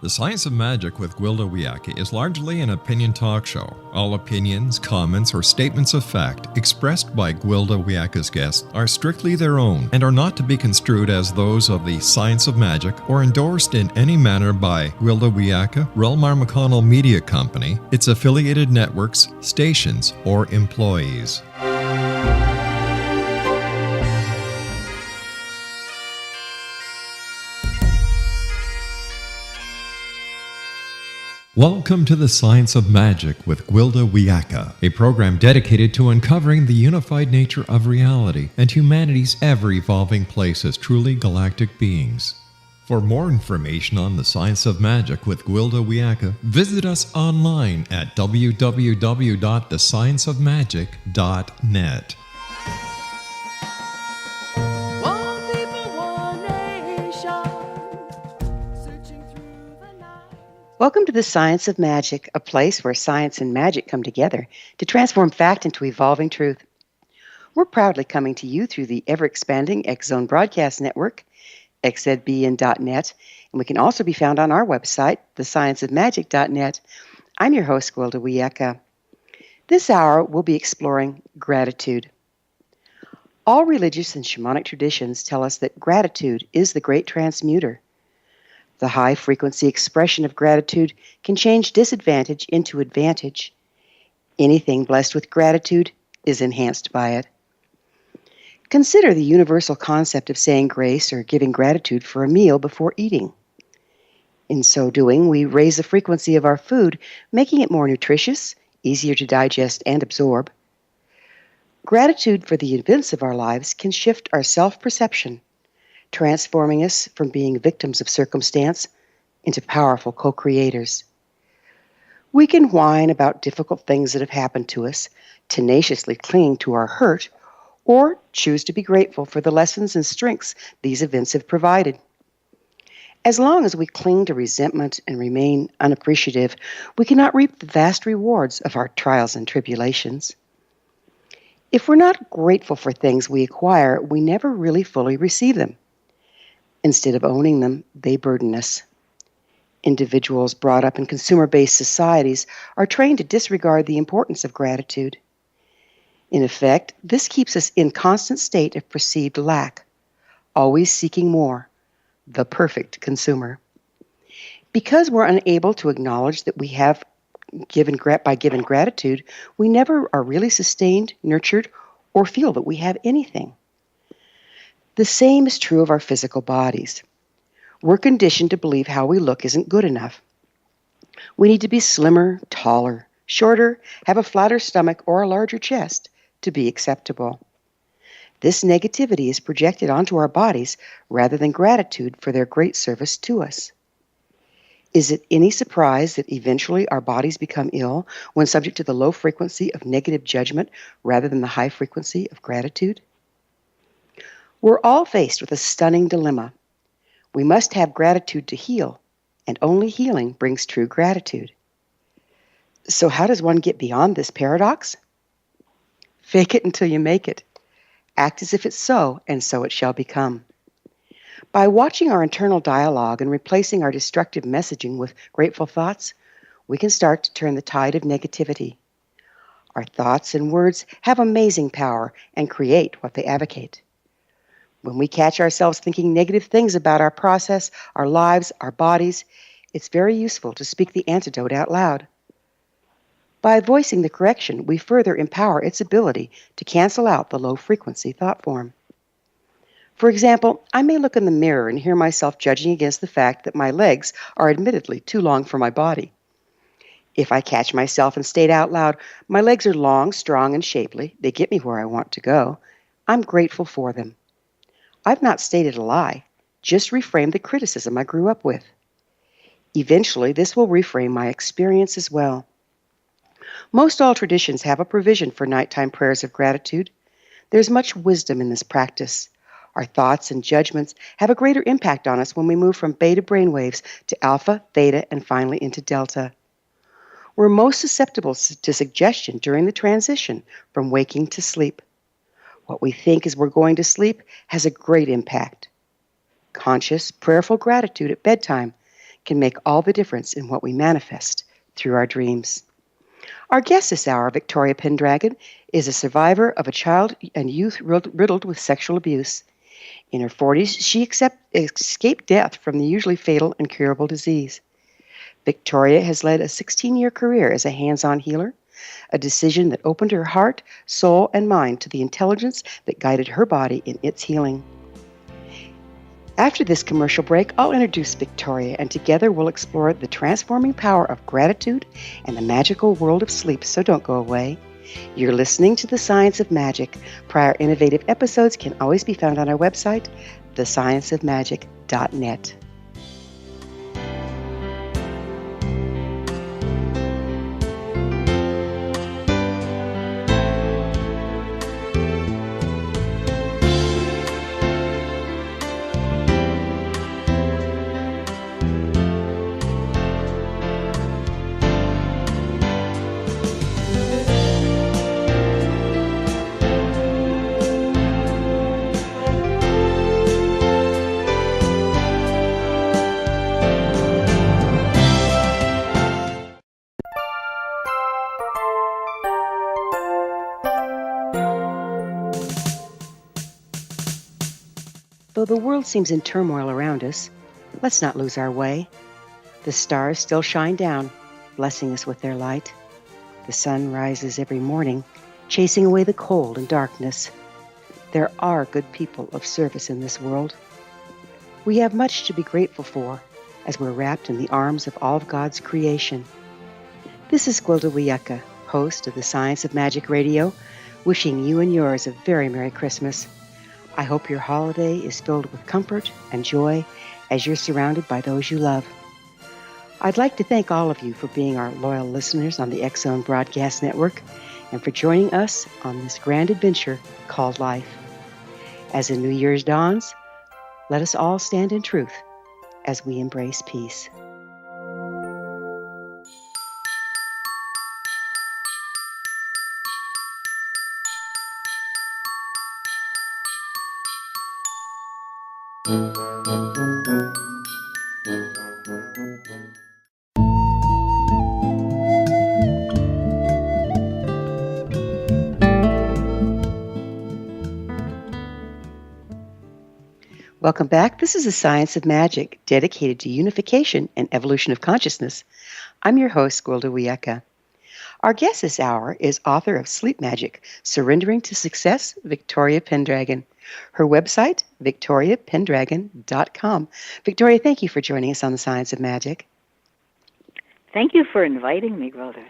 The Science of Magic with Gwilda Wiyaka is largely an opinion talk show. All opinions, comments, or statements of fact expressed by Gwilda Wiyaka's guests are strictly their own and are not to be construed as those of the Science of Magic or endorsed in any manner by Gwilda Wiyaka, Relmar McConnell Media Company, its affiliated networks, stations, or employees. Welcome to the Science of Magic with Gwilda Wiyaka, a program dedicated to uncovering the unified nature of reality and humanity's ever-evolving place as truly galactic beings. For more information on the Science of Magic with Gwilda Wiyaka, visit us online at www.thescienceofmagic.net. Welcome to the Science of Magic, a place where science and magic come together to transform fact into evolving truth. We're proudly coming to you through the ever-expanding X-Zone Broadcast Network, xzbn.net, and we can also be found on our website, thescienceofmagic.net. I'm your host, Gwilda Wiyaka. This hour, we'll be exploring gratitude. All religious and shamanic traditions tell us that gratitude is the great transmuter. The high-frequency expression of gratitude can change disadvantage into advantage. Anything blessed with gratitude is enhanced by it. Consider the universal concept of saying grace or giving gratitude for a meal before eating. In so doing, we raise the frequency of our food, making it more nutritious, easier to digest and absorb. Gratitude for the events of our lives can shift our self-perception, transforming us from being victims of circumstance into powerful co-creators. We can whine about difficult things that have happened to us, tenaciously cling to our hurt, or choose to be grateful for the lessons and strengths these events have provided. As long as we cling to resentment and remain unappreciative, we cannot reap the vast rewards of our trials and tribulations. If we're not grateful for things we acquire, we never really fully receive them. Instead of owning them, they burden us. Individuals brought up in consumer-based societies are trained to disregard the importance of gratitude. In effect, this keeps us in constant state of perceived lack, always seeking more, the perfect consumer. Because we're unable to acknowledge that we have given gratitude, we never are really sustained, nurtured, or feel that we have anything. The same is true of our physical bodies. We're conditioned to believe how we look isn't good enough. We need to be slimmer, taller, shorter, have a flatter stomach, or a larger chest to be acceptable. This negativity is projected onto our bodies rather than gratitude for their great service to us. Is it any surprise that eventually our bodies become ill when subject to the low frequency of negative judgment rather than the high frequency of gratitude? We're all faced with a stunning dilemma. We must have gratitude to heal, and only healing brings true gratitude. So how does one get beyond this paradox? Fake it until you make it. Act as if it's so, and so it shall become. By watching our internal dialogue and replacing our destructive messaging with grateful thoughts, we can start to turn the tide of negativity. Our thoughts and words have amazing power and create what they advocate. When we catch ourselves thinking negative things about our process, our lives, our bodies, it's very useful to speak the antidote out loud. By voicing the correction, we further empower its ability to cancel out the low-frequency thought form. For example, I may look in the mirror and hear myself judging against the fact that my legs are admittedly too long for my body. If I catch myself and state out loud, "My legs are long, strong, and shapely. They get me where I want to go," I'm grateful for them. I've not stated a lie, just reframed the criticism I grew up with. Eventually, this will reframe my experience as well. Most all traditions have a provision for nighttime prayers of gratitude. There's much wisdom in this practice. Our thoughts and judgments have a greater impact on us when we move from beta brainwaves to alpha, theta, and finally into delta. We're most susceptible to suggestion during the transition from waking to sleep. What we think as we're going to sleep has a great impact. Conscious, prayerful gratitude at bedtime can make all the difference in what we manifest through our dreams. Our guest this hour, Victoria Pendragon, is a survivor of a child and youth riddled with sexual abuse. In her 40s, she escaped death from the usually fatal incurable disease. Victoria has led a 16-year career as a hands-on healer, a decision that opened her heart, soul, and mind to the intelligence that guided her body in its healing. After this commercial break, I'll introduce Victoria, and together we'll explore the transforming power of gratitude and the magical world of sleep, so don't go away. You're listening to The Science of Magic. Prior innovative episodes can always be found on our website, thescienceofmagic.net. Though the world seems in turmoil around us, let's not lose our way. The stars still shine down, blessing us with their light. The sun rises every morning, chasing away the cold and darkness. There are good people of service in this world. We have much to be grateful for as we're wrapped in the arms of all of God's creation. This is Gwilda Wiyaka, host of the Science of Magic Radio, wishing you and yours a very Merry Christmas. I hope your holiday is filled with comfort and joy as you're surrounded by those you love. I'd like to thank all of you for being our loyal listeners on the X Zone Broadcast Network and for joining us on this grand adventure called life. As the New Year's dawns, let us all stand in truth as we embrace peace. Welcome back. This is the Science of Magic, dedicated to unification and evolution of consciousness. I'm your host, Gwilda Wiyaka. Our guest this hour is author of Sleep Magic, Surrendering to Success, Victoria Pendragon. Her website, victoriapendragon.com. Victoria, thank you for joining us on the Science of Magic. Thank you for inviting me, Gwilda.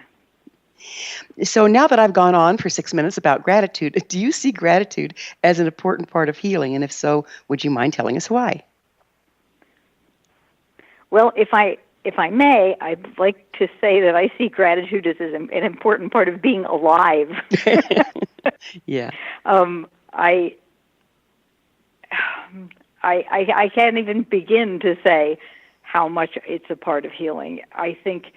So now that I've gone on for 6 minutes about gratitude, do you see gratitude as an important part of healing? And if so, would you mind telling us why? Well, if I may, I'd like to say that I see gratitude as an important part of being alive. Yeah. I can't even begin to say how much it's a part of healing. I think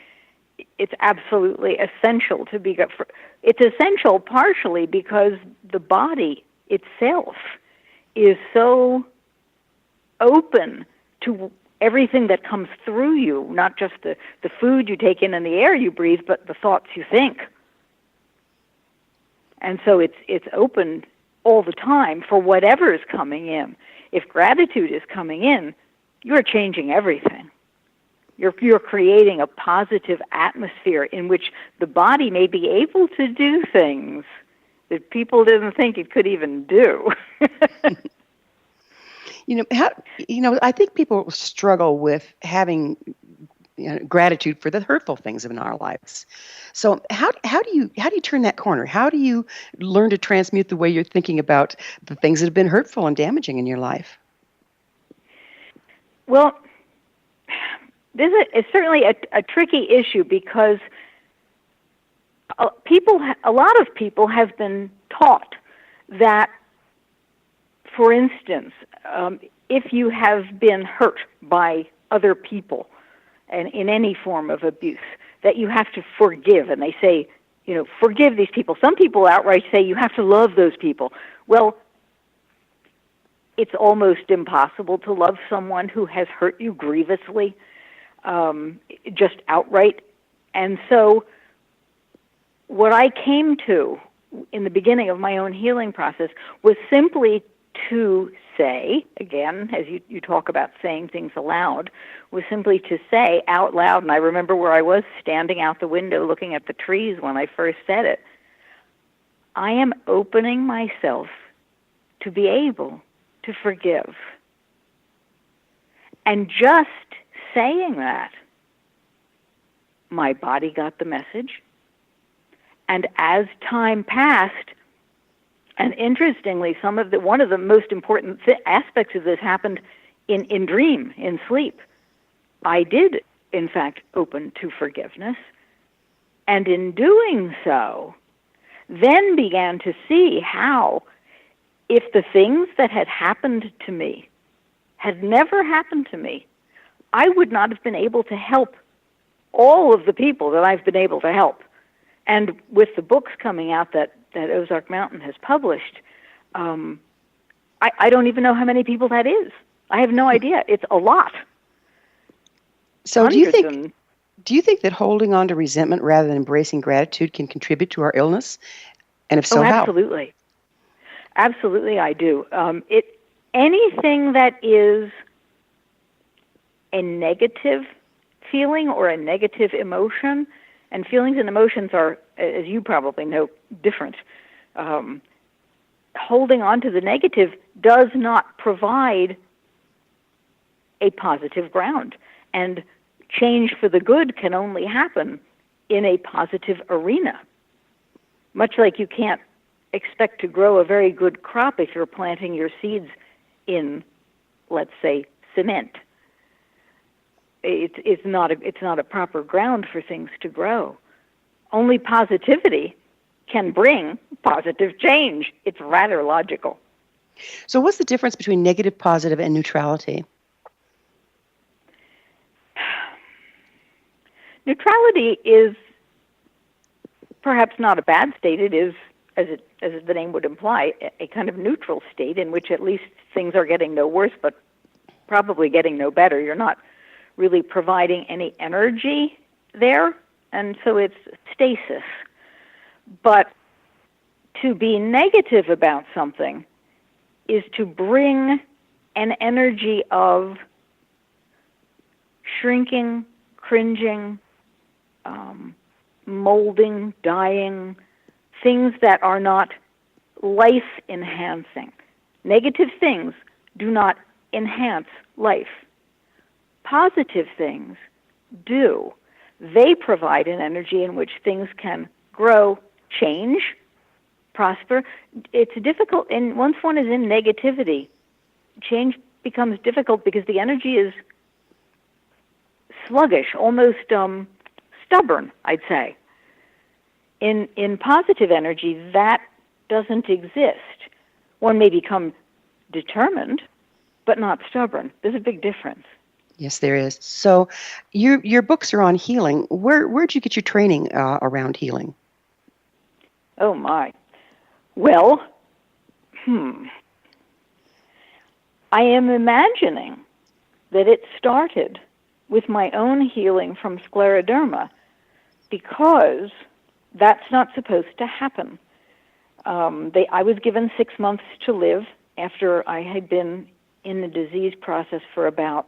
it's absolutely essential to be. It's essential partially because the body itself is so open to everything that comes through you, not just the food you take in and the air you breathe, but the thoughts you think. And so it's open all the time for whatever is coming in. If gratitude is coming in, you're changing everything. You're creating a positive atmosphere in which the body may be able to do things that people didn't think it could even do. I think people struggle with having gratitude for the hurtful things in our lives. So how do you turn that corner? How do you learn to transmute the way you're thinking about the things that have been hurtful and damaging in your life? Well, this is certainly a tricky issue because a lot of people have been taught that, for instance, if you have been hurt by other people and in any form of abuse, that you have to forgive. And they say, forgive these people. Some people outright say you have to love those people. Well, it's almost impossible to love someone who has hurt you grievously. just outright. And so what I came to in the beginning of my own healing process was simply to say, again, as you talk about saying things aloud, was simply to say out loud, and I remember where I was standing out the window looking at the trees when I first said it, I am opening myself to be able to forgive. And just saying that, my body got the message. And as time passed, and interestingly, one of the most important aspects of this happened in dream, in sleep. I did, in fact, open to forgiveness. And in doing so, then began to see how, if the things that had happened to me had never happened to me, I would not have been able to help all of the people that I've been able to help. And with the books coming out that Ozark Mountain has published, I don't even know how many people that is. I have no idea. It's a lot. So do you think that holding on to resentment rather than embracing gratitude can contribute to our illness? And if so, how? Absolutely. Absolutely, I do. Anything that is a negative feeling or a negative emotion, and feelings and emotions are, as you probably know, different. Holding on to the negative does not provide a positive ground. And change for the good can only happen in a positive arena. Much like you can't expect to grow a very good crop if you're planting your seeds in, let's say, cement. It's not a proper ground for things to grow. Only positivity can bring positive change. It's rather logical. So what's the difference between negative, positive, and neutrality? Neutrality is perhaps not a bad state. It is, as the name would imply, a kind of neutral state in which at least things are getting no worse, but probably getting no better. You're not really providing any energy there, and so it's stasis. But to be negative about something is to bring an energy of shrinking, cringing, molding, dying, things that are not life-enhancing. Negative things do not enhance life. Positive things do. They provide an energy in which things can grow, change, prosper. It's difficult, and once one is in negativity, change becomes difficult because the energy is sluggish, almost stubborn, I'd say. In positive energy, that doesn't exist. One may become determined, but not stubborn. There's a big difference. Yes, there is. So your books are on healing. Where'd you get your training around healing? Oh, my. Well, I am imagining that it started with my own healing from scleroderma because that's not supposed to happen. I was given 6 months to live after I had been in the disease process for about,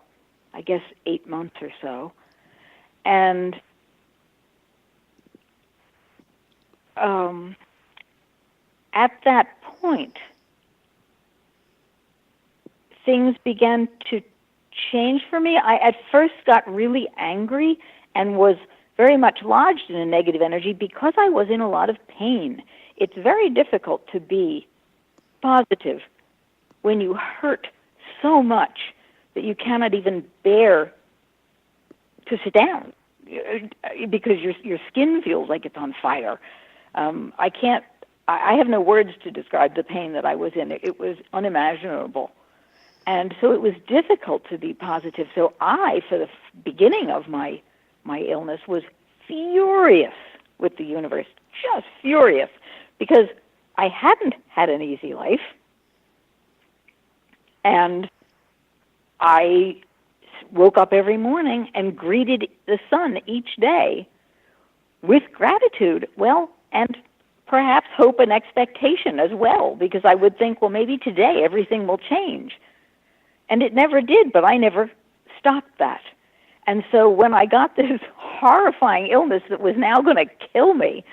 I guess, 8 months or so. And at that point, things began to change for me. I at first got really angry and was very much lodged in a negative energy because I was in a lot of pain. It's very difficult to be positive when you hurt so much that you cannot even bear to sit down because your skin feels like it's on fire. I have no words to describe the pain that I was in. It was unimaginable. And so it was difficult to be positive. So I, for the beginning of my illness, was furious with the universe, just furious, because I hadn't had an easy life. And I woke up every morning and greeted the sun each day with gratitude, well, and perhaps hope and expectation as well, because I would think, well, maybe today everything will change. And it never did, but I never stopped that. And so when I got this horrifying illness that was now going to kill me,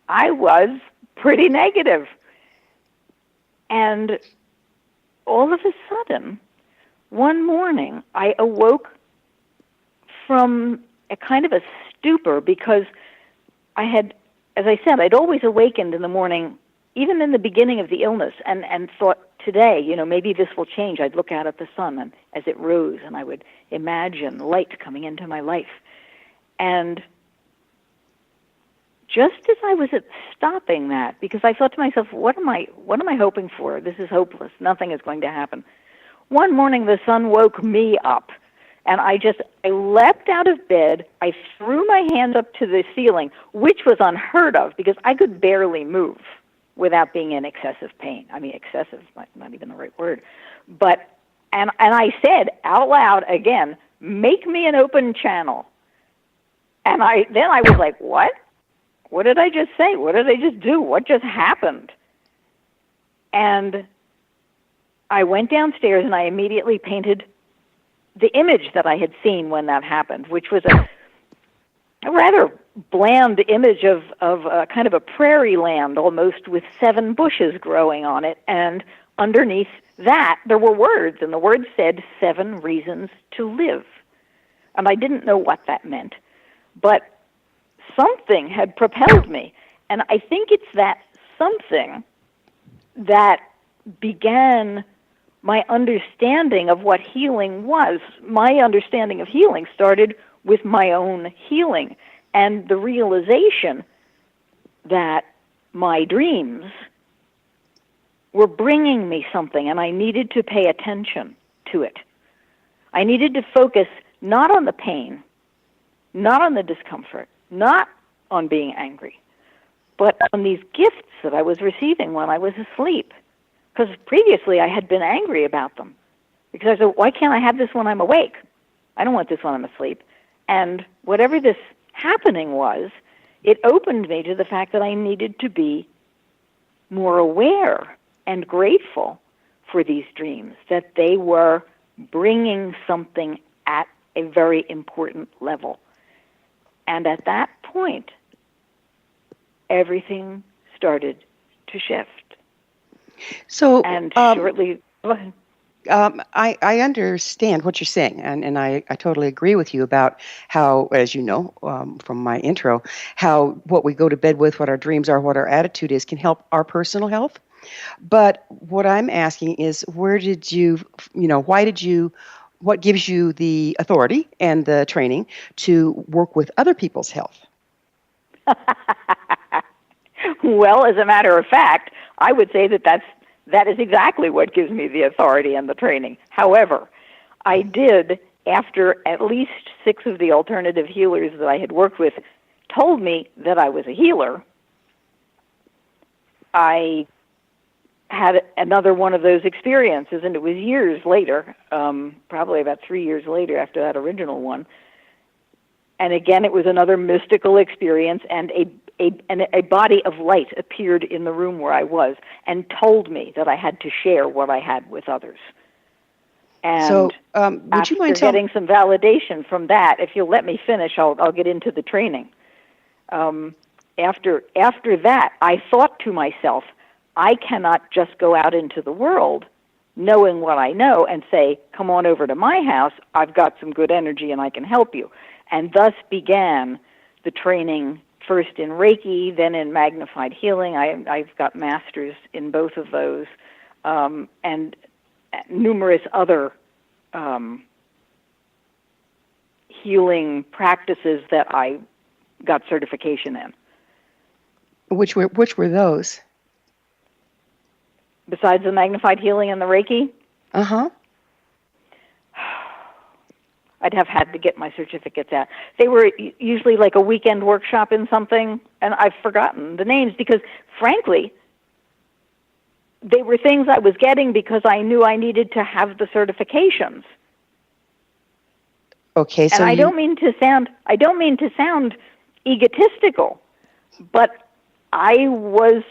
I was pretty negative. And all of a sudden, one morning, I awoke from a kind of a stupor, because I had, as I said, I'd always awakened in the morning, even in the beginning of the illness, and thought, today, maybe this will change. I'd look out at the sun and as it rose, and I would imagine light coming into my life. And just as I was stopping that, because I thought to myself, what am I hoping for? This is hopeless. Nothing is going to happen. One morning, the sun woke me up, and I leapt out of bed. I threw my hands up to the ceiling, which was unheard of because I could barely move without being in excessive pain. I mean, excessive is not even the right word. But, and I said out loud again, make me an open channel. And then I was like, what? What did I just say? What did I just do? What just happened? And I went downstairs and I immediately painted the image that I had seen when that happened, which was a rather bland image of a kind of a prairie land almost, with 7 bushes growing on it, and underneath that there were words, and the words said 7 reasons to live. And I didn't know what that meant, but something had propelled me, and I think it's that something that began my understanding of what healing was. My understanding of healing started with my own healing, and the realization that my dreams were bringing me something, and I needed to pay attention to it. I needed to focus not on the pain, not on the discomfort, not on being angry, but on these gifts that I was receiving when I was asleep. Because previously I had been angry about them. Because I said, why can't I have this when I'm awake? I don't want this when I'm asleep. And whatever this happening was, it opened me to the fact that I needed to be more aware and grateful for these dreams, that they were bringing something at a very important level. And at that point, everything started to shift. So, and shortly, go ahead. I understand what you're saying, and I totally agree with you about how, as you know from my intro, how what we go to bed with, what our dreams are, what our attitude is, can help our personal health. But what I'm asking is, why did you, what gives you the authority and the training to work with other people's health? Well, as a matter of fact, I would say that is exactly what gives me the authority and the training. However, I did, after at least 6 of the alternative healers that I had worked with told me that I was a healer, I had another one of those experiences, and it was years later, probably about 3 years later after that original one. And again, it was another mystical experience, and a body of light appeared in the room where I was and told me that I had to share what I had with others. And so, would you mind getting some validation from that, if you'll let me finish, I'll get into the training. After that, I thought to myself, I cannot just go out into the world knowing what I know and say, come on over to my house, I've got some good energy and I can help you. And thus began the training, first in Reiki, then in magnified healing. I've got masters in both of those, and numerous other healing practices that I got certification in. Which were those? Besides the magnified healing and the Reiki? Uh-huh. I'd have had to get my certificates out. They were usually like a weekend workshop in something, and I've forgotten the names because, frankly, they were things I was getting because I knew I needed to have the certifications. Okay, so and I don't mean to sound egotistical, but I was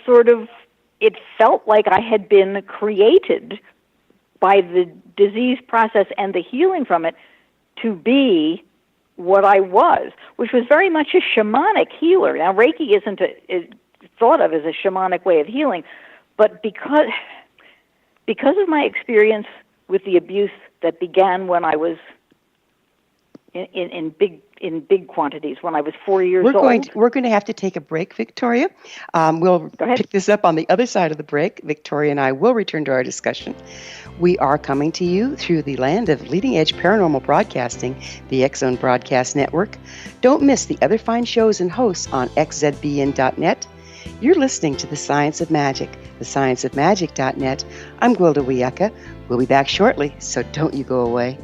it felt like I had been created by the disease process and the healing from it to be what I was, which was very much a shamanic healer. Now, Reiki isn't thought of as a shamanic way of healing, but because of my experience with the abuse that began when I was in big quantities, when I was 4 years old. We're going to have to take a break, Victoria. We'll pick this up on the other side of the break. Victoria and I will return to our discussion. We are coming to you through the land of leading-edge paranormal broadcasting, the X-Zone Broadcast Network. Don't miss the other fine shows and hosts on xzbn.net. You're listening to The Science of Magic, thescienceofmagic.net. I'm Gwilda Wiyaka. We'll be back shortly, so don't you go away.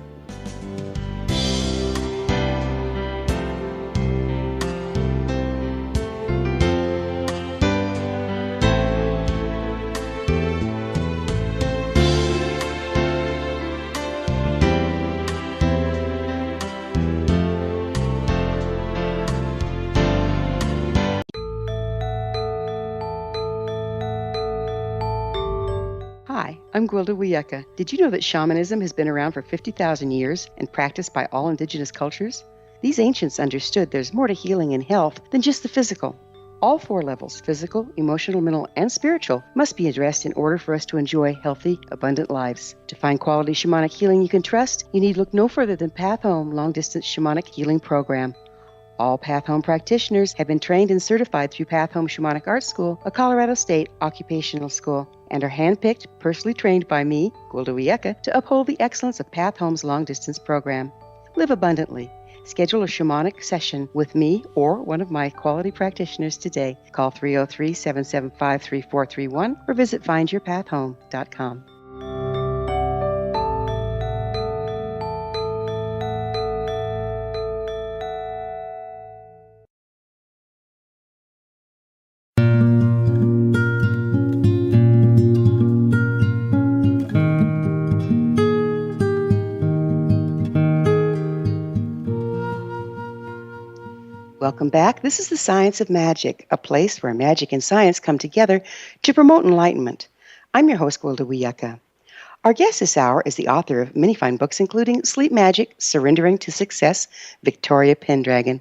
Hi, I'm Gwilda Wiyaka. Did you know that shamanism has been around for 50,000 years and practiced by all indigenous cultures? These ancients understood there's more to healing and health than just the physical. All 4 levels, physical, emotional, mental, and spiritual, must be addressed in order for us to enjoy healthy, abundant lives. To find quality shamanic healing you can trust, you need look no further than Path Home Long-Distance Shamanic Healing Program. All Path Home practitioners have been trained and certified through Path Home Shamanic Art School, a Colorado State occupational school, and are handpicked, personally trained by me, Gwilda Wiyaka, to uphold the excellence of Path Home's long-distance program. Live abundantly. Schedule a shamanic session with me or one of my quality practitioners today. Call 303-775-3431 or visit findyourpathhome.com. Welcome back. This is The Science of Magic, a place where magic and science come together to promote enlightenment. I'm your host, Gwilda Wiyaka. Our guest this hour is the author of many fine books, including Sleep Magic, Surrendering to Success, Victoria Pendragon.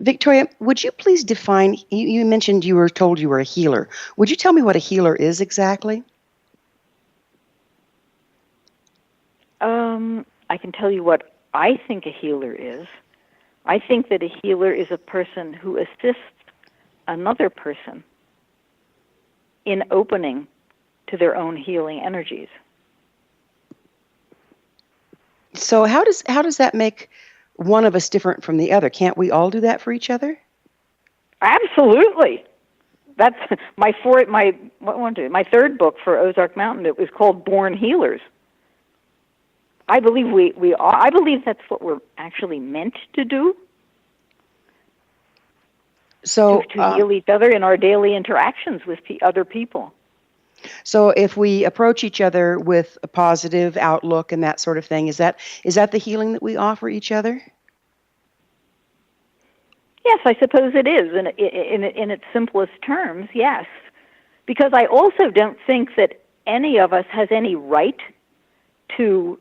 Victoria, would you please define, you mentioned you were told you were a healer. Would you tell me what a healer is exactly? I can tell you what I think a healer is. I think that a healer is a person who assists another person in opening to their own healing energies. So how does that make one of us different from the other? Can't we all do that for each other? Absolutely. That's my third book for Ozark Mountain. It was called Born Healers. I believe I believe that's what we're actually meant to do. So to heal each other in our daily interactions with other people. So if we approach each other with a positive outlook and that sort of thing, is that the healing that we offer each other? Yes, I suppose it is. In its simplest terms, yes. Because I also don't think that any of us has any right to,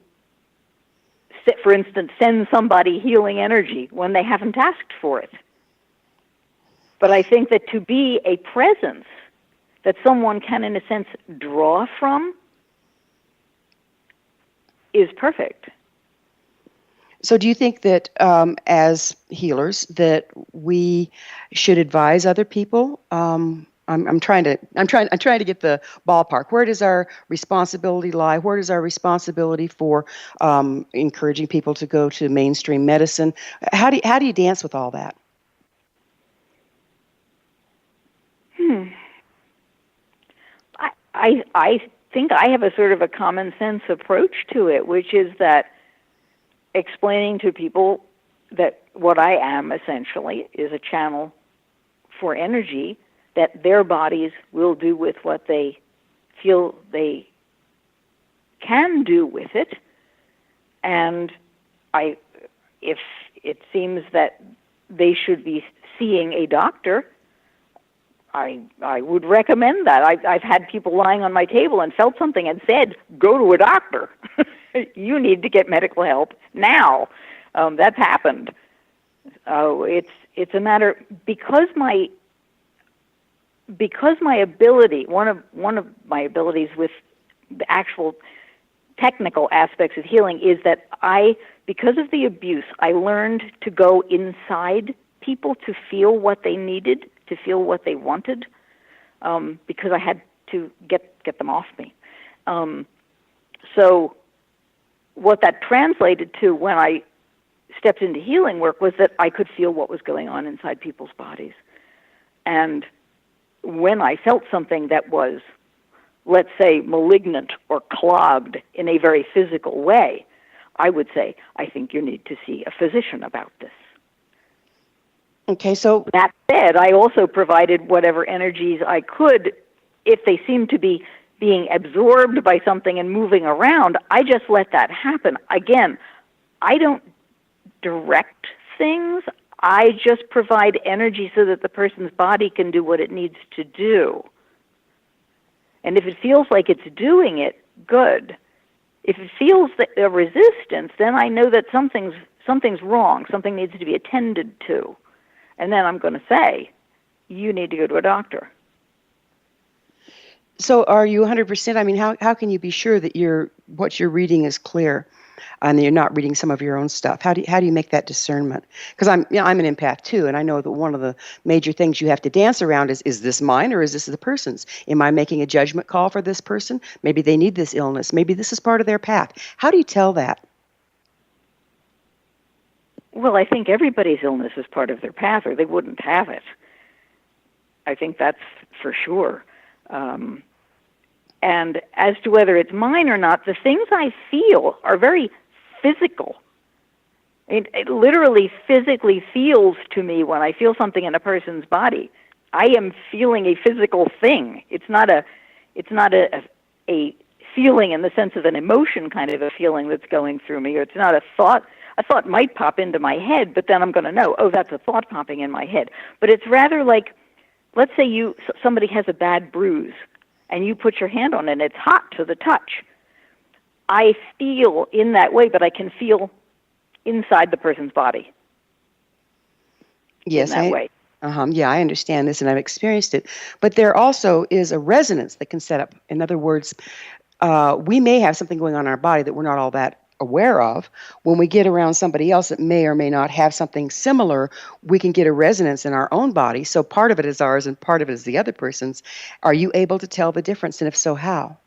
for instance, send somebody healing energy when they haven't asked for it. But I think that to be a presence that someone can, in a sense, draw from is perfect. So do you think that as healers that we should advise other people? I'm trying to get the ballpark. Where does our responsibility lie? Where does our responsibility for encouraging people to go to mainstream medicine? How do you dance with all that? I think I have a sort of a common sense approach to it, which is that explaining to people that what I am essentially is a channel for energy, that their bodies will do with what they feel they can do with it. And if it seems that they should be seeing a doctor, I would recommend that. I've had people lying on my table and felt something and said, go to a doctor. You need to get medical help now. That's happened. It's a matter, because my ability, one of my abilities with the actual technical aspects of healing is that because of the abuse, I learned to go inside people to feel what they needed, to feel what they wanted, because I had to get them off me. So what that translated to when I stepped into healing work was that I could feel what was going on inside people's bodies. And when I felt something that was, let's say, malignant or clogged in a very physical way, I would say, I think you need to see a physician about this. Okay, so that said, I also provided whatever energies I could. If they seemed to be being absorbed by something and moving around, I just let that happen. Again, I don't direct things. I just provide energy so that the person's body can do what it needs to do. And if it feels like it's doing it, good. If it feels a resistance, then I know that something's wrong. Something needs to be attended to. And then I'm going to say, you need to go to a doctor. So are you 100%? I mean, how can you be sure that what you're reading is clear and you're not reading some of your own stuff? How do you make that discernment? Because I'm an empath too, and I know that one of the major things you have to dance around is this mine or is this the person's? Am I making a judgment call for this person? Maybe they need this illness. Maybe this is part of their path. How do you tell that? Well, I think everybody's illness is part of their path, or they wouldn't have it. I think that's for sure. And as to whether it's mine or not, the things I feel are very physical. It literally physically feels to me when I feel something in a person's body. I am feeling a physical thing. It's not a feeling in the sense of an emotion kind of a feeling that's going through me, or it's not a thought. A thought might pop into my head, but then I'm going to know, oh, that's a thought popping in my head. But it's rather like, let's say somebody has a bad bruise, and you put your hand on it, and it's hot to the touch. I feel in that way, but I can feel inside the person's body. Yes, in that way. Yeah, I understand this, and I've experienced it. But there also is a resonance that can set up. In other words, we may have something going on in our body that we're not all that aware of. When we get around somebody else that may or may not have something similar, we can get a resonance in our own body. So part of it is ours and part of it is the other person's. Are you able to tell the difference, and if so, how?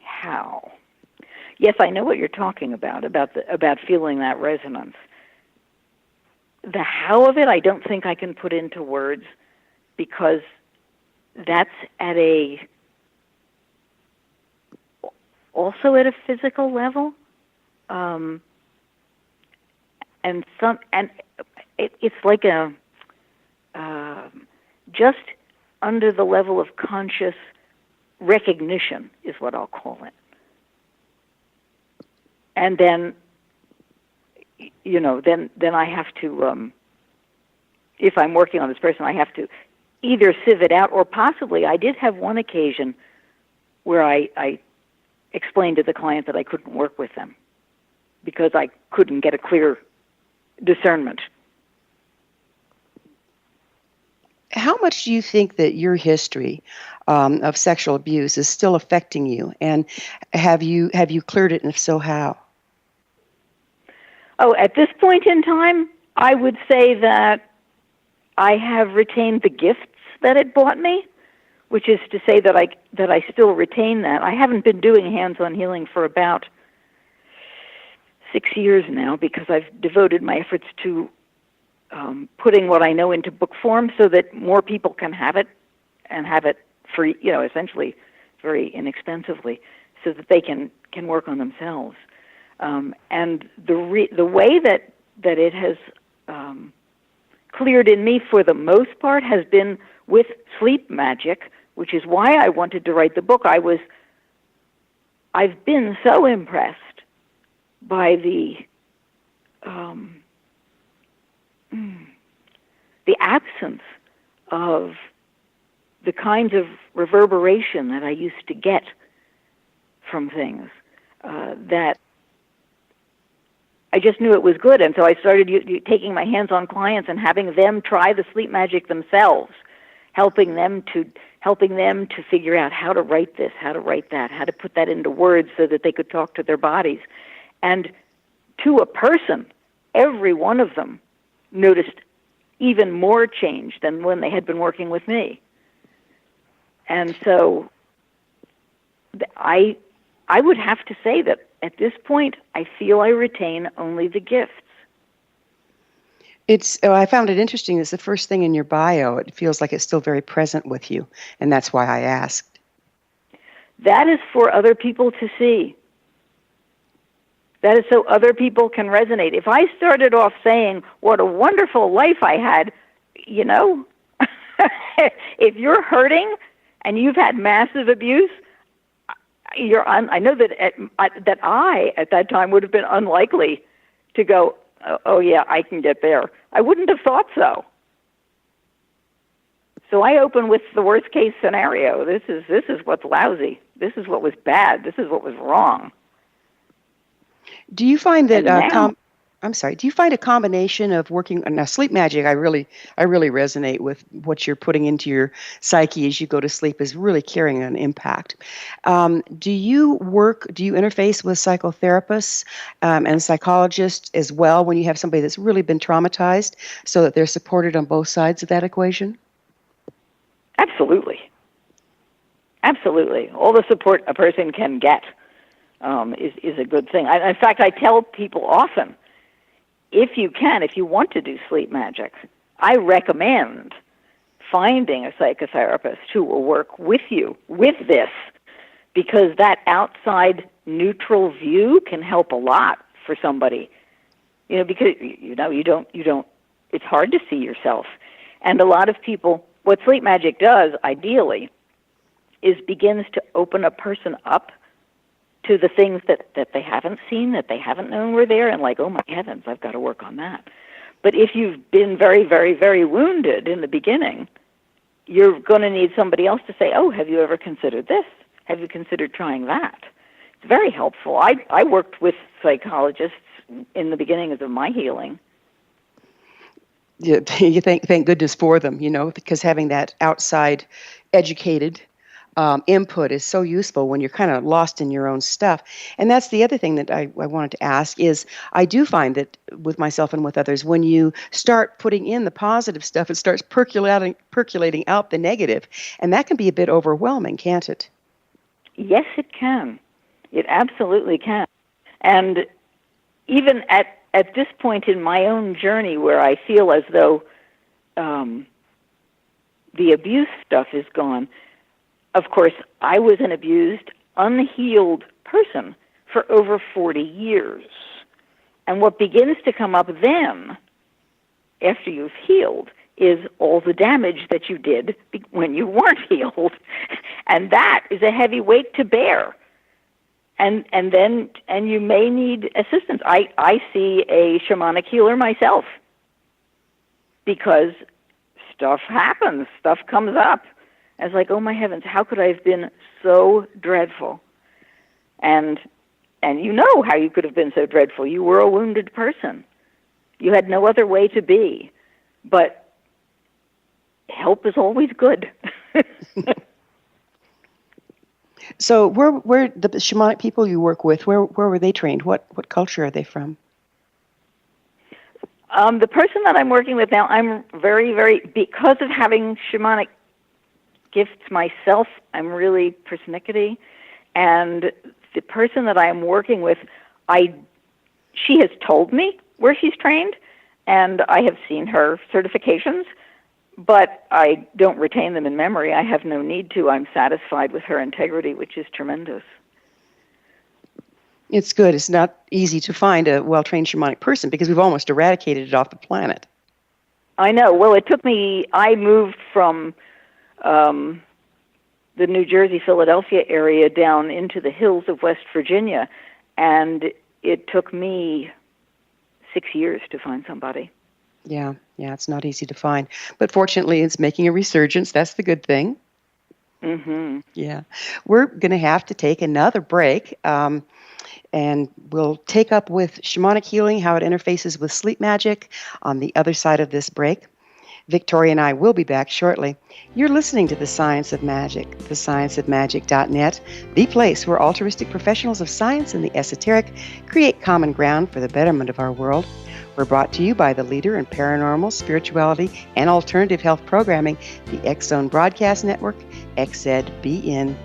How? Yes, I know what you're talking about feeling that resonance. The how of it, I don't think I can put into words, because that's also at a physical level, and it's like just under the level of conscious recognition is what I'll call it. And then, then I have to, if I'm working on this person, I have to either sieve it out, or possibly I did have one occasion where I explained to the client that I couldn't work with them because I couldn't get a clear discernment. How much do you think that your history of sexual abuse is still affecting you, and have you cleared it, and if so, how? Oh, at this point in time, I would say that I have retained the gifts that it brought me, which is to say that I still retain that. I haven't been doing hands-on healing for about 6 years now, because I've devoted my efforts to putting what I know into book form so that more people can have it, and have it free, essentially very inexpensively, so that they can work on themselves. And the way that it has cleared in me for the most part has been with sleep magic, which is why I wanted to write the book. I was I've been so impressed by the absence of the kinds of reverberation that I used to get from things, that I just knew it was good. And so I started taking my hands on clients and having them try the sleep magic themselves, helping them to figure out how to write this, how to write that, how to put that into words so that they could talk to their bodies. And to a person, every one of them noticed even more change than when they had been working with me. And so I would have to say that at this point, I feel I retain only the gifts. I found it interesting. It's the first thing in your bio. It feels like it's still very present with you, and that's why I asked. That is for other people to see. That is so other people can resonate. If I started off saying what a wonderful life I had, you know, if you're hurting and you've had massive abuse, I know that I at that time would have been unlikely to go, oh yeah, I can get there. I wouldn't have thought so. So I open with the worst case scenario. This is what's lousy. This is what was bad. This is what was wrong. Do you find that do you find a combination of working now sleep magic? I really resonate with what you're putting into your psyche as you go to sleep is really carrying an impact. Do you interface with psychotherapists and psychologists as well when you have somebody that's really been traumatized so that they're supported on both sides of that equation? Absolutely. Absolutely. All the support a person can get is a good thing. In fact, I tell people often, if you want to do sleep magic, I recommend finding a psychotherapist who will work with you with this, because that outside neutral view can help a lot for somebody. You know, because you don't it's hard to see yourself. And a lot of people, what sleep magic does ideally is begins to open a person up to the things that they haven't seen, that they haven't known were there, and like, oh my heavens, I've got to work on that. But if you've been very, very, very wounded in the beginning, you're going to need somebody else to say, oh, have you ever considered this? Have you considered trying that? It's very helpful. I worked with psychologists in the beginning of my healing. Yeah, you thank goodness for them, you know, because having that outside educated input is so useful when you're kind of lost in your own stuff. And that's the other thing that I wanted to ask is I do find that with myself and with others, when you start putting in the positive stuff, it starts percolating out the negative. And that can be a bit overwhelming, can't it? Yes, it can. It absolutely can. And even at this point in my own journey where I feel as though the abuse stuff is gone, of course, I was an abused, unhealed person for over 40 years. And what begins to come up then, after you've healed, is all the damage that you did when you weren't healed. And that is a heavy weight to bear. And you may need assistance. I see a shamanic healer myself because stuff happens, stuff comes up. I was like, oh my heavens, how could I have been so dreadful? And you know how you could have been so dreadful. You were a wounded person. You had no other way to be. But help is always good. So where the shamanic people you work with, where were they trained? What culture are they from? The person that I'm working with now, I'm very, very, because of having shamanic gifts myself, I'm really persnickety, and the person that I am working with, she has told me where she's trained, and I have seen her certifications, but I don't retain them in memory. I have no need to. I'm satisfied with her integrity, which is tremendous. It's good. It's not easy to find a well-trained shamanic person because we've almost eradicated it off the planet. I know. Well, it took me, I moved from the New Jersey, Philadelphia area down into the hills of West Virginia, and it took me 6 years to find somebody. Yeah, it's not easy to find. But fortunately, it's making a resurgence. That's the good thing. Mm-hmm. Yeah. We're going to have to take another break, and we'll take up with shamanic healing, how it interfaces with sleep magic on the other side of this break. Victoria and I will be back shortly. You're listening to The Science of Magic, thescienceofmagic.net, the place where altruistic professionals of science and the esoteric create common ground for the betterment of our world. We're brought to you by the leader in paranormal, spirituality, and alternative health programming, the X Zone Broadcast Network, xzbn.net.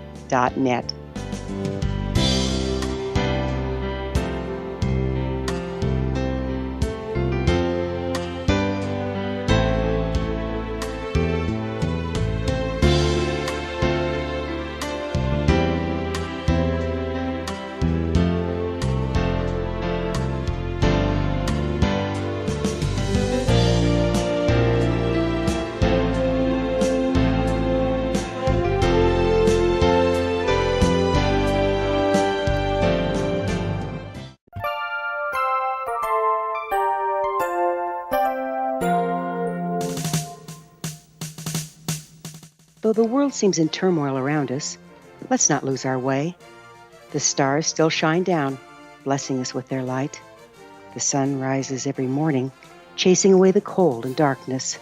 Though the world seems in turmoil around us, let's not lose our way. The stars still shine down, blessing us with their light. The sun rises every morning, chasing away the cold and darkness.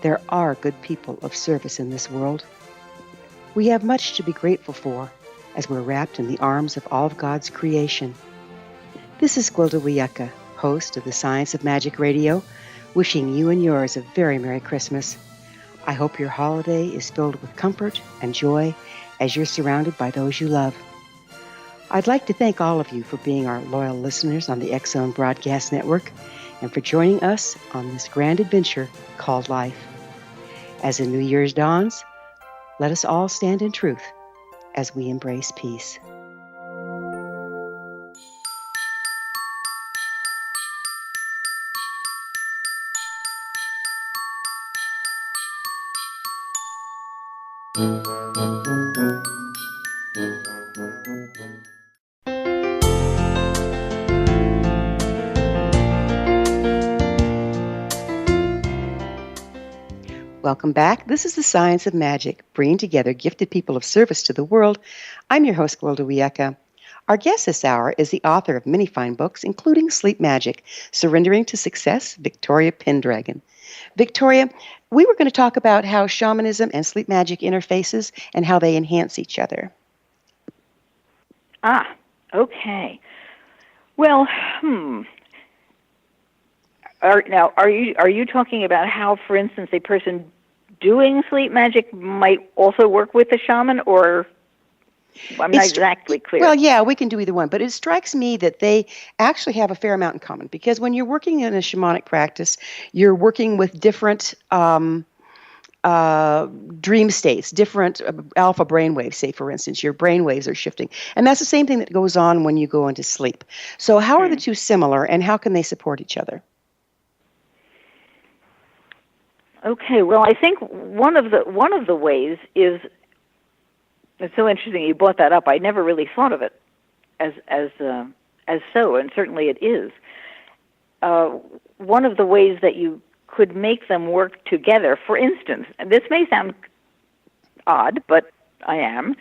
There are good people of service in this world. We have much to be grateful for as we're wrapped in the arms of all of God's creation. This is Gwilda Wiyaka, host of the Science of Magic Radio, wishing you and yours a very Merry Christmas. I hope your holiday is filled with comfort and joy as you're surrounded by those you love. I'd like to thank all of you for being our loyal listeners on the X Zone Broadcast Network and for joining us on this grand adventure called life. As the New Year's dawns, let us all stand in truth as we embrace peace. Welcome back. This is The Science of Magic, bringing together gifted people of service to the world. I'm your host, Gwilda Wiyaka. Our guest this hour is the author of many fine books, including Sleep Magic, Surrendering to Success, Victoria Pendragon. Victoria, we were going to talk about how shamanism and sleep magic interfaces and how they enhance each other. Okay. Well, Are you talking about how, for instance, a person doing sleep magic might also work with the shaman, or I'm not exactly clear? Well, yeah, we can do either one, but it strikes me that they actually have a fair amount in common, because when you're working in a shamanic practice, you're working with different dream states, different alpha brainwaves, say, for instance, your brainwaves are shifting. And that's the same thing that goes on when you go into sleep. So how are the two similar, and how can they support each other? Okay, well, I think one of the ways is, it's so interesting you brought that up. I never really thought of it as so, and certainly it is. One of the ways that you could make them work together, for instance, and this may sound odd, but I am,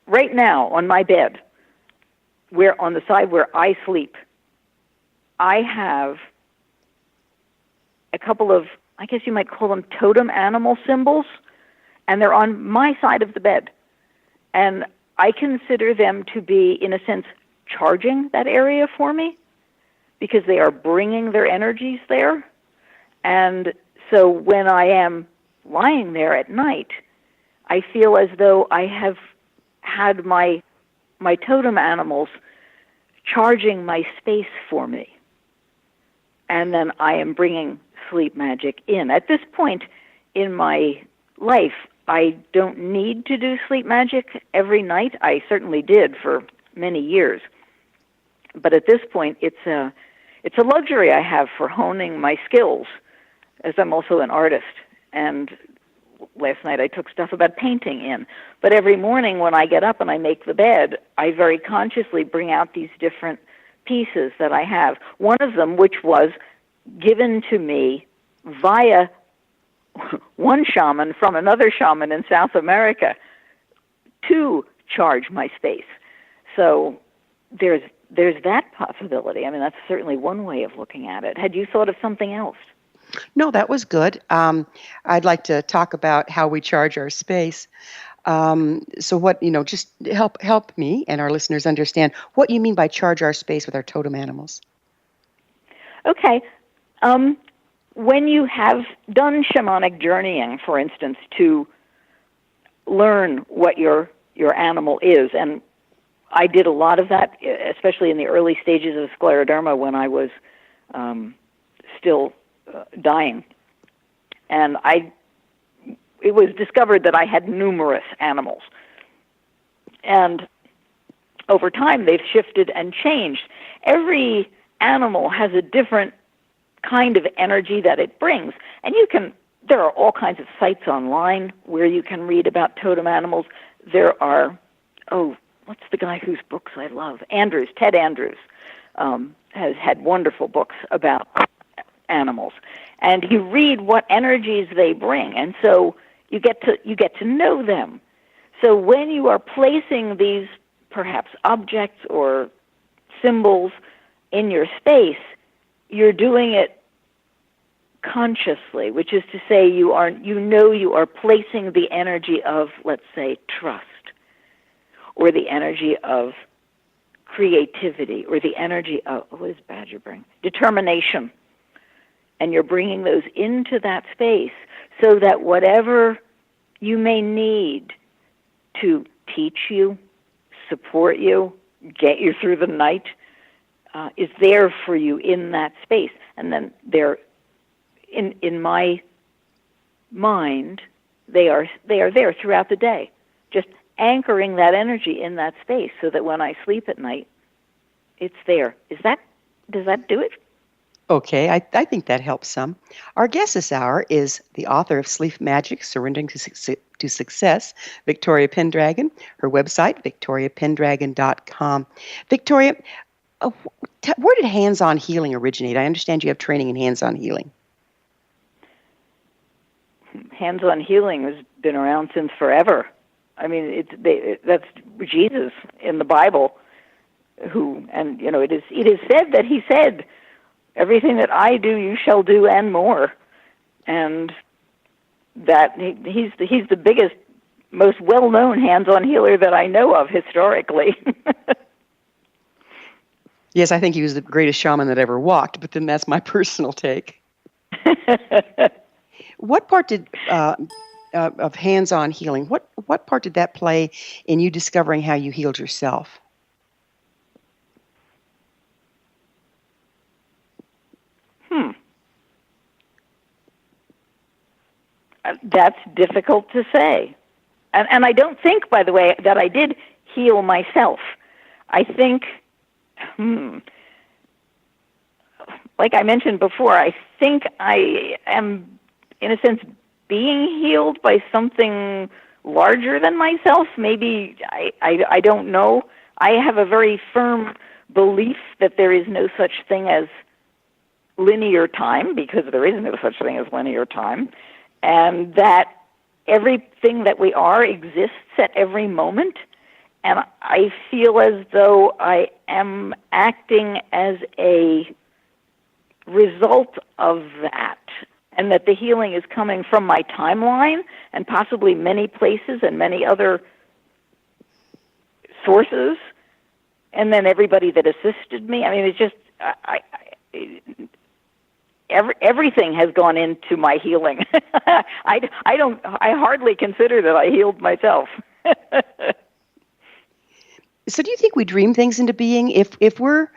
right now on my bed, where on the side where I sleep, I have a couple of, I guess you might call them totem animal symbols, and they're on my side of the bed. And I consider them to be, in a sense, charging that area for me, because they are bringing their energies there. And so when I am lying there at night, I feel as though I have had my totem animals charging my space for me. And then I am bringing sleep magic in. At this point in my life, I don't need to do sleep magic every night. I certainly did for many years. But at this point, it's a luxury I have for honing my skills, as I'm also an artist. And last night I took stuff about painting in. But every morning when I get up and I make the bed, I very consciously bring out these different pieces that I have. One of them, which was given to me via one shaman from another shaman in South America to charge my space. So there's that possibility. I mean, that's certainly one way of looking at it. Had you thought of something else? No, that was good. I'd like to talk about how we charge our space. So what, just help me and our listeners understand what you mean by charge our space with our totem animals. Okay. When you have done shamanic journeying, for instance, to learn what your animal is, and I did a lot of that, especially in the early stages of scleroderma when I was still dying. And it was discovered that I had numerous animals. And over time, they've shifted and changed. Every animal has a different kind of energy that it brings. And there are all kinds of sites online where you can read about totem animals. There are, what's the guy whose books I love? Ted Andrews has had wonderful books about animals. And you read what energies they bring, and so you get to know them. So when you are placing these perhaps objects or symbols in your space, you're doing it consciously, which is to say you are placing the energy of, let's say, trust, or the energy of creativity, or the energy of, what does Badger bring? Determination. And you're bringing those into that space so that whatever you may need to teach you, support you, get you through the night, is there for you in that space. And then they're, in my mind, they are there throughout the day, just anchoring that energy in that space so that when I sleep at night, it's there. Does that do it? Okay, I think that helps some. Our guest this hour is the author of Sleep Magic, Surrendering to Success, Victoria Pendragon. Her website, victoriapendragon.com. Victoria, where did hands-on healing originate? I understand you have training in hands-on healing. Hands-on healing has been around since forever. I mean, that's Jesus in the Bible, it is said that he said, "Everything that I do, you shall do, and more." And that he's the biggest, most well-known hands-on healer that I know of historically. Yes, I think he was the greatest shaman that ever walked, but then that's my personal take. What part did of hands-on healing, what part did that play in you discovering how you healed yourself? That's difficult to say. And I don't think, by the way, that I did heal myself. I think, like I mentioned before, I think I am, in a sense, being healed by something larger than myself. Maybe, I don't know. I have a very firm belief that there is no such thing as linear time, because there is no such thing as linear time, and that everything that we are exists at every moment. And I feel as though I am acting as a result of that, and that the healing is coming from my timeline and possibly many places and many other sources, and then everybody that assisted me. I mean, it's just everything has gone into my healing. I hardly consider that I healed myself. So do you think we dream things into being if we're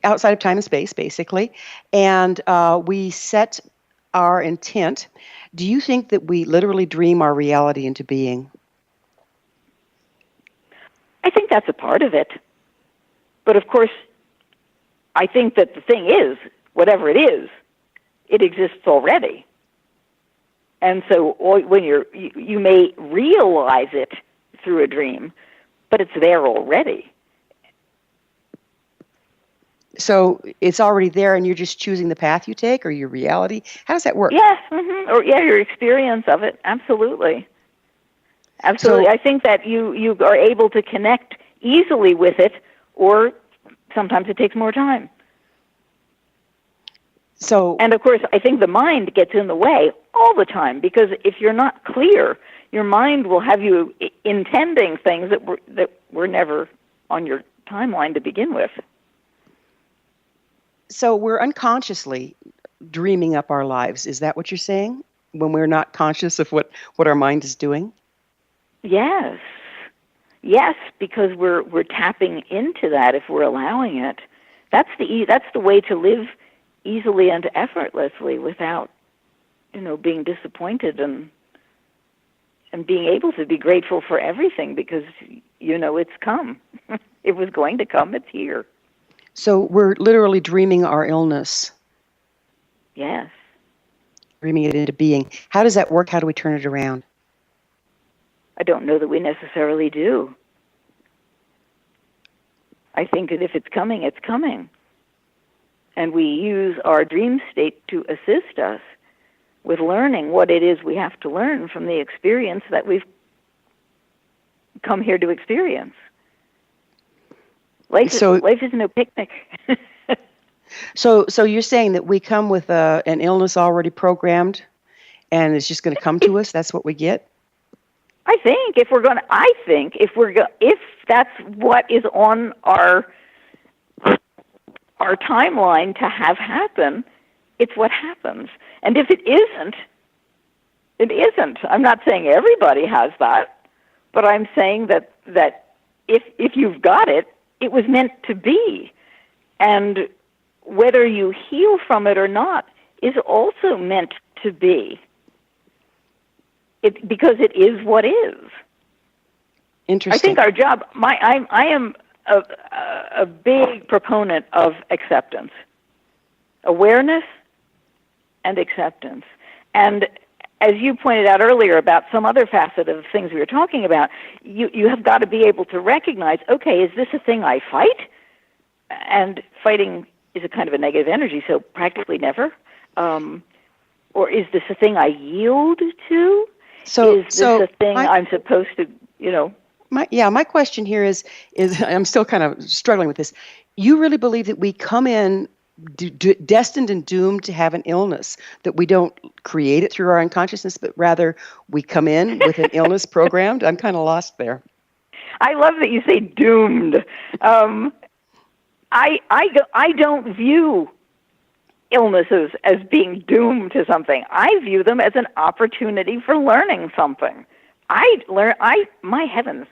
outside of time and space, basically, and we set our intent? Do you think that we literally dream our reality into being? I think that's a part of it. But of course, I think that the thing is, whatever it is, it exists already. And so when you may realize it through a dream, but it's there already. So it's already there, and you're just choosing the path you take, or your reality. How does that work? Yes, or your experience of it. Absolutely. Absolutely. So, I think that you are able to connect easily with it, or sometimes it takes more time. And of course, I think the mind gets in the way all the time, because if you're not clear, your mind will have you intending things that were never on your timeline to begin with. So we're unconsciously dreaming up our lives. Is that what you're saying? When we're not conscious of what our mind is doing? Yes. Yes, because we're tapping into that if we're allowing it. That's the way to live easily and effortlessly without, being disappointed and being able to be grateful for everything, because it's come. It was going to come. It's here. So we're literally dreaming our illness. Yes. Dreaming it into being. How does that work? How do we turn it around? I don't know that we necessarily do. I think that if it's coming, it's coming. And we use our dream state to assist us with learning what it is we have to learn from the experience that we've come here to experience. Life is no picnic. So you're saying that we come with an illness already programmed, and it's just going to come to us? That's what we get? I think if that's what is on our timeline to have happen, it's what happens. And if it isn't, it isn't. I'm not saying everybody has that, but I'm saying that if you've got it, it was meant to be. And whether you heal from it or not is also meant to be. Because it is what is. Interesting. I think our job, I am a big proponent of acceptance, awareness and acceptance. And as you pointed out earlier about some other facet of things we were talking about, you have got to be able to recognize, okay, is this a thing I fight? And fighting is a kind of a negative energy, so practically never. Or is this a thing I yield to? Is this a thing I'm supposed to, My question here is I'm still kind of struggling with this. You really believe that we come in destined and doomed to have an illness, that we don't create it through our unconsciousness, but rather we come in with an illness programmed? I'm kind of lost there. I love that you say doomed. I don't view illnesses as being doomed to something. I view them as an opportunity for learning something. My heavens,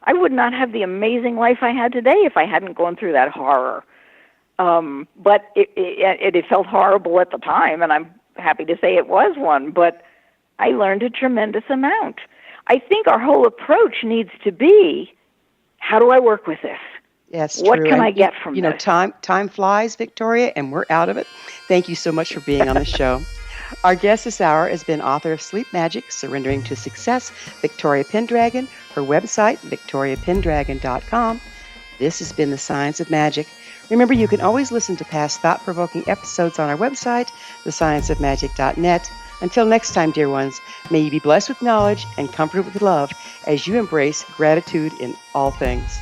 I would not have the amazing life I had today if I hadn't gone through that horror. But it felt horrible at the time, and I'm happy to say it was one, but I learned a tremendous amount. I think our whole approach needs to be, how do I work with this? Yes, what true. Can I get from this? Time flies, Victoria, and we're out of it. Thank you so much for being on the show. Our guest this hour has been author of Sleep Magic, Surrendering to Success, Victoria Pendragon. Her website, victoriapendragon.com. This has been The Science of Magic. Remember, you can always listen to past thought-provoking episodes on our website, thescienceofmagic.net. Until next time, dear ones, may you be blessed with knowledge and comforted with love as you embrace gratitude in all things.